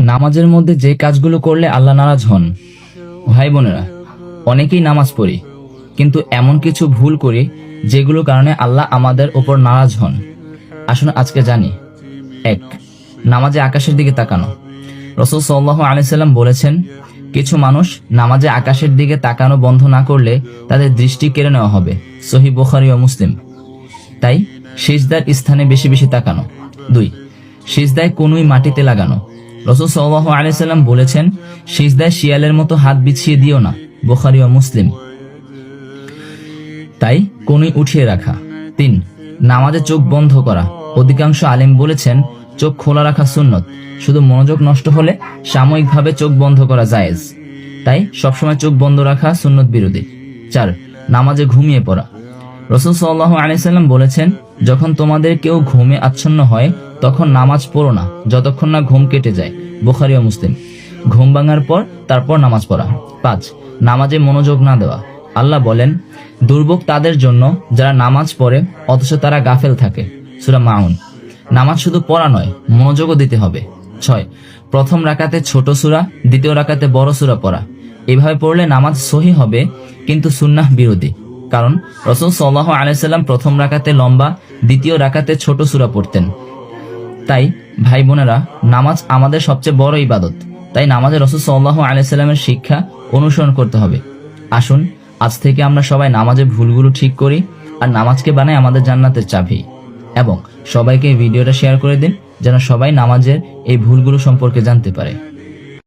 নামাজের মধ্যে যে কাজগুলো করলে আল্লাহ নারাজ হন। ভাই বোনেরা, অনেকেই নামাজ পড়ি, কিন্তু এমন কিছু ভুল করি যেগুলোর কারণে আল্লাহ আমাদের ওপর নারাজ হন। আসুন আজকে জানি। 1. নামাজে আকাশের দিকে তাকানো। রাসূল সাল্লাল্লাহু আলাইহি সাল্লাম বলেছেন, কিছু মানুষ নামাজে আকাশের দিকে তাকানো বন্ধ না করলে তাদের দৃষ্টি কেড়ে নেওয়া হবে। সহিহ বুখারী ও মুসলিম। তাই সিজদার স্থানে বেশি বেশি তাকানো। 2. সিজদায় কনুই মাটিতে লাগানো। রাসূল সাল্লাল্লাহু আলাইহি সাল্লাম বলেছেন, সিজদায় শিয়ালের মতো হাত বিছিয়ে দিও না। বুখারী ও মুসলিম। তাই কনুই উঠিয়ে রাখা। 3. নামাজে চোখ বন্ধ করা। অধিকাংশ আলেম বলেছেন, চোখ খোলা রাখা সুন্নত, শুধু মনোযোগ নষ্ট হলে সাময়িকভাবে চোখ বন্ধ করা জায়েজ। তাই সবসময় চোখ বন্ধ রাখা সুন্নত বিরোধী। 4. নামাজে ঘুমিয়ে পড়া। রাসূল সাল্লাল্লাহু আলাইহি সাল্লাম বলেছেন, যখন তোমাদের কেউ ঘুমে আচ্ছন্ন হয় তখন নামাজ পড়ো না যতক্ষণ না ঘুম কেটে যায়। বুখারী ও মুসলিম। ঘুম ভাঙার পর তারপর নামাজ পড়া। 5. নামাজে মনোযোগ না দেওয়া। আল্লাহ বলেন, দুর্ভোগ তাদের জন্য যারা নামাজ পড়ে অথচ তারা গাফেল থাকে। সূরা মাউন। নামাজ শুধু পড়া নয়, মনোযোগও দিতে হবে। 6. প্রথম রাকাতে ছোট সূরা, দ্বিতীয় রাকাতে বড় সূরা পড়া। এভাবে পড়লে নামাজ সহিহ হবে, কিন্তু সুন্নাহ বিরোধী। কারণ রাসূল সাল্লাল্লাহু আলাইহি সাল্লাম প্রথম রাকাতে লম্বা, দ্বিতীয় রাকাতে ছোট সূরা পড়তেন। তাই ভাই বোনেরা, নামাজ আমাদের সবচেয়ে বড় ইবাদত। তাই নামাজে রাসূল সাল্লাল্লাহু আলাইহি সাল্লামের শিক্ষা অনুসরণ করতে হবে। আসুন আজ থেকে আমরা সবাই নামাজের ভুলগুলো ঠিক করি আর নামাজকে বানাই আমাদের জান্নাতের চাবি। এবং সবাইকে এই ভিডিওটা শেয়ার করে দিন, যেন সবাই নামাজের এই ভুলগুলো সম্পর্কে জানতে পারে।